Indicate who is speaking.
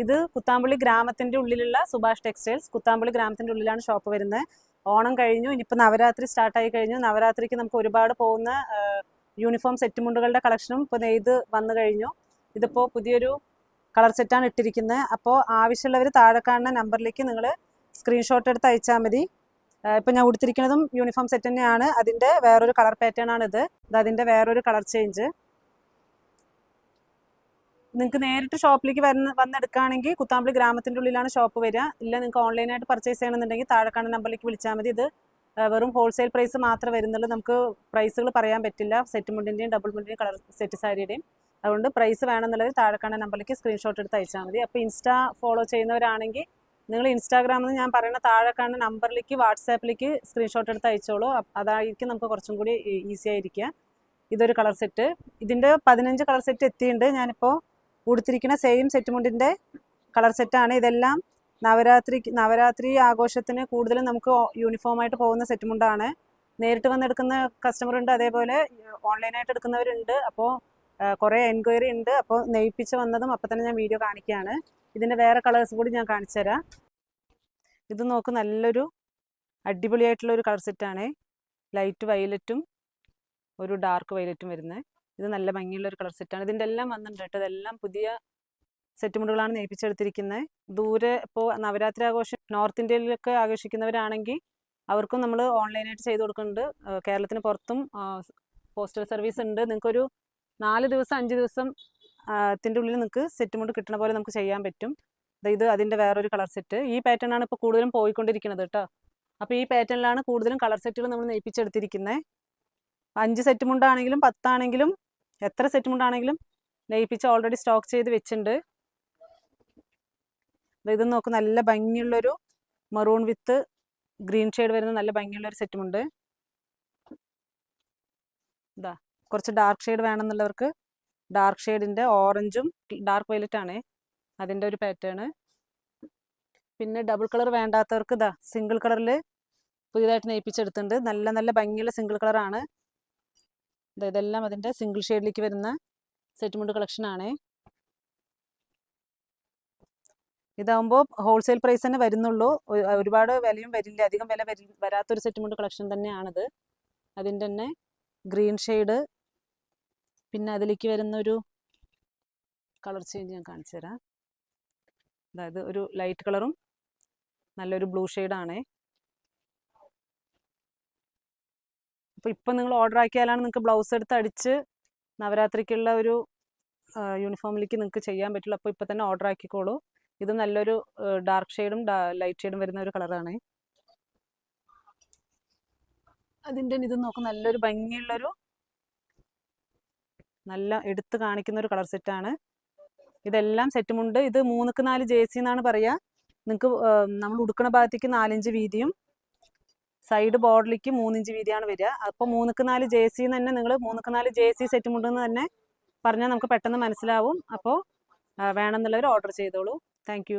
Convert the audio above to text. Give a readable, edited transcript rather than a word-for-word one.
Speaker 1: ഇത് കുത്താമ്പള്ളി ഗ്രാമത്തിന്റെ ഉള്ളിലുള്ള സുഭാഷ് ടെക്സ്റ്റൈൽസ്. കുത്താമ്പള്ളി ഗ്രാമത്തിന്റെ ഉള്ളിലാണ് ഷോപ്പ് വരുന്നത്. ഓണം കഴിഞ്ഞു, ഇനിയിപ്പോൾ നവരാത്രി സ്റ്റാർട്ടായി കഴിഞ്ഞു. നവരാത്രിക്ക് നമുക്ക് ഒരുപാട് പോകുന്ന യൂണിഫോം സെറ്റ് മുണ്ടുകളുടെ കളക്ഷനും ഇപ്പോൾ നെയ്ത് വന്നു കഴിഞ്ഞു. ഇതിപ്പോൾ പുതിയൊരു കളർ സെറ്റാണ് ഇട്ടിരിക്കുന്നത്. അപ്പോൾ ആവശ്യമുള്ളവർ താഴെ കാണുന്ന നമ്പറിലേക്ക് നിങ്ങൾ സ്ക്രീൻഷോട്ട് എടുത്ത് അയച്ചാൽ മതി. ഇപ്പം ഞാൻ ഉടുത്തിരിക്കുന്നതും യൂണിഫോം സെറ്റ് തന്നെയാണ്. അതിൻ്റെ വേറൊരു കളർ പാറ്റേൺ ആണിത്. അതിൻ്റെ വേറൊരു കളർ ചേഞ്ച്. നിങ്ങൾക്ക് നേരിട്ട് ഷോപ്പിലേക്ക് വന്നെടുക്കുകയാണെങ്കിൽ കുത്താമ്പള്ളി ഗ്രാമത്തിൻ്റെ ഉള്ളിലാണ് ഷോപ്പ് വരിക. ഇല്ല നിങ്ങൾക്ക് ഓൺലൈനായിട്ട് പർച്ചേസ് ചെയ്യണമെന്നുണ്ടെങ്കിൽ താഴെ കാണുന്ന നമ്പറിലേക്ക് വിളിച്ചാൽ മതി. ഇത് വെറും ഹോൾസെയിൽ പ്രൈസ് മാത്രമേ വരുന്നുള്ളൂ. നമുക്ക് പ്രൈസുകൾ പറയാൻ പറ്റില്ല, സെറ്റ് മുണ്ടിൻ്റെയും ഡബിൾ മുണ്ടിൻ്റെയും കളർ സെറ്റ് സാരിയുടെയും. അതുകൊണ്ട് പ്രൈസ് വേണമെന്നുള്ളത് താഴെ കാണുന്ന നമ്പറിലേക്ക് സ്ക്രീൻഷോട്ട് എടുത്ത് അയച്ചാൽ മതി. അപ്പോൾ ഇൻസ്റ്റാ ഫോളോ ചെയ്യുന്നവരാണെങ്കിൽ നിങ്ങൾ ഇൻസ്റ്റാഗ്രാമിൽ നിന്ന് ഞാൻ പറയുന്ന താഴെ കാണുന്ന നമ്പറിലേക്ക് വാട്സാപ്പിലേക്ക് സ്ക്രീൻഷോട്ട് എടുത്ത് അയച്ചോളൂ. അതായിരിക്കും നമുക്ക് കുറച്ചും കൂടി ഈസി ആയിരിക്കുക. ഇതൊരു കളർ സെറ്റ്. ഇതിൻ്റെ 15 കളർ സെറ്റ് എത്തിയിട്ടുണ്ട്. ഞാനിപ്പോൾ ഉടുത്തിരിക്കുന്ന സെയിം സെറ്റ് മുണ്ടിൻ്റെ കളർ സെറ്റാണ്. ഇതെല്ലാം നവരാത്രി ആഘോഷത്തിന് കൂടുതലും നമുക്ക് യൂണിഫോമായിട്ട് പോകുന്ന സെറ്റ് മുണ്ടാണ്. നേരിട്ട് വന്നെടുക്കുന്ന കസ്റ്റമർ ഉണ്ട്, അതേപോലെ ഓൺലൈനായിട്ട് എടുക്കുന്നവരുണ്ട്. അപ്പോൾ കുറേ എൻക്വയറി ഉണ്ട്. അപ്പോൾ നെയ്പ്പിച്ച് വന്നതും അപ്പം തന്നെ ഞാൻ വീഡിയോ കാണിക്കുകയാണ്. ഇതിൻ്റെ വേറെ കളേഴ്സ് കൂടി ഞാൻ കാണിച്ചു തരാം. ഇത് നോക്ക്, നല്ലൊരു അടിപൊളിയായിട്ടുള്ള ഒരു കളർ സെറ്റാണ്. ലൈറ്റ് വയലറ്റും ഒരു ഡാർക്ക് വയലറ്റും വരുന്നത്. ഇത് നല്ല ഭംഗിയുള്ള ഒരു കളർ സെറ്റാണ്. ഇതിൻ്റെ എല്ലാം വന്നിട്ടുണ്ട് കേട്ടോ. ഇതെല്ലാം പുതിയ സെറ്റ് മുണ്ടുകളാണ് നെയ്പ്പിച്ചെടുത്തിരിക്കുന്നത്. ദൂരെ ഇപ്പോൾ നവരാത്രി ആഘോഷം നോർത്ത് ഇന്ത്യയിലൊക്കെ ആഘോഷിക്കുന്നവരാണെങ്കിൽ അവർക്കും നമ്മൾ ഓൺലൈനായിട്ട് ചെയ്ത് കൊടുക്കുന്നുണ്ട്. കേരളത്തിന് പുറത്തും പോസ്റ്റൽ സർവീസ് ഉണ്ട്. നിങ്ങൾക്കൊരു 4 ദിവസം 5 ദിവസം ത്തിൻ്റെ ഉള്ളിൽ നിങ്ങൾക്ക് സെറ്റ് മുണ്ട് കിട്ടണ പോലെ നമുക്ക് ചെയ്യാൻ പറ്റും. ഇത് അതിൻ്റെ വേറൊരു കളർ സെറ്റ്. ഈ പാറ്റേൺ ആണ് ഇപ്പോൾ കൂടുതലും പോയിക്കൊണ്ടിരിക്കുന്നത് കേട്ടോ. അപ്പോൾ ഈ പാറ്റേണിലാണ് കൂടുതലും കളർ സെറ്റുകൾ നമ്മൾ നെയ്പ്പിച്ചെടുത്തിരിക്കുന്നത്. 5 സെറ്റ് മുണ്ടാണെങ്കിലും 10 ആണെങ്കിലും എത്ര സെറ്റ് മുണ്ടാണെങ്കിലും നെയ്പ്പിച്ച് ഓൾറെഡി സ്റ്റോക്ക് ചെയ്ത് വെച്ചിട്ടുണ്ട്. ഇത് നോക്ക്, നല്ല ഭംഗിയുള്ളൊരു മറൂൺ വിത്ത് ഗ്രീൻ ഷെയ്ഡ് വരുന്ന നല്ല ഭംഗിയുള്ളൊരു സെറ്റ് മുണ്ട്. ഇതാ കുറച്ച് ഡാർക്ക് ഷെയ്ഡ് വേണമെന്നുള്ളവർക്ക് ഡാർക്ക് ഷെയ്ഡിൻ്റെ ഓറഞ്ചും ഡാർക്ക് വയലറ്റ് ആണ് അതിൻ്റെ ഒരു പാറ്റേൺ. പിന്നെ ഡബിൾ കളർ വേണ്ടാത്തവർക്ക് ഇതാ സിംഗിൾ കളറിൽ പുതിയതായിട്ട് നെയ്പ്പിച്ചെടുത്തിട്ടുണ്ട്. നല്ല നല്ല ഭംഗിയുള്ള സിംഗിൾ കളറാണ്. ഇതെല്ലാം അതിൻ്റെ സിംഗിൾ ഷെയ്ഡിലേക്ക് വരുന്ന സെറ്റ് മുണ്ട് കളക്ഷനാണ്. ഇതാകുമ്പോൾ ഹോൾസെയിൽ പ്രൈസ് തന്നെ വരുന്നുള്ളൂ. ഒരുപാട് വിലയും വരില്ല, അധികം വില വരാത്തൊരു സെറ്റ് മുണ്ട് കളക്ഷൻ തന്നെയാണിത്. അതിൻ്റെ തന്നെ ഗ്രീൻ ഷെയ്ഡ്, പിന്നെ അതിലേക്ക് വരുന്നൊരു കളർ ചേഞ്ച് ഞാൻ കാണിച്ചു തരാം. അതായത് ഒരു ലൈറ്റ് കളറും നല്ലൊരു ബ്ലൂ ഷെയ്ഡാണ്. അപ്പോൾ ഇപ്പം നിങ്ങൾ ഓർഡർ ആക്കിയാലാണ് നിങ്ങൾക്ക് ബ്ലൗസ് എടുത്ത് അടിച്ച് നവരാത്രിക്കുള്ള ഒരു യൂണിഫോമിലേക്ക് നിങ്ങൾക്ക് ചെയ്യാൻ പറ്റുള്ളൂ. അപ്പോൾ ഇപ്പം തന്നെ ഓർഡർ ആക്കിക്കോളൂ. ഇത് നല്ലൊരു ഡാർക്ക് ഷെയ്ഡും ലൈറ്റ് ഷെയ്ഡും വരുന്ന ഒരു കളറാണ്. അതിൻ്റെ ഇത് നോക്കും, നല്ലൊരു ഭംഗിയുള്ളൊരു നല്ല എടുത്ത് കാണിക്കുന്ന ഒരു കളർ സെറ്റാണ്. ഇതെല്ലാം സെറ്റ് മുണ്ട്. ഇത് 3x4 JC എന്നാണ് പറയുക. നിങ്ങൾക്ക് നമ്മൾ ഉടുക്കണ ഭാഗത്തേക്ക് 4 ഇഞ്ച് വീതിയും സൈഡ് ബോർഡറിലേക്ക് 3 ഇഞ്ച് വീതിയാണ് വരിക. അപ്പോൾ 3x4 JC തന്നെ നിങ്ങൾ 3x4 JC സെറ്റ് മുണ്ടെന്ന് തന്നെ പറഞ്ഞാൽ നമുക്ക് പെട്ടെന്ന് മനസ്സിലാവും. അപ്പോൾ വേണമെന്നുള്ളവർ ഓർഡർ ചെയ്തോളൂ. താങ്ക്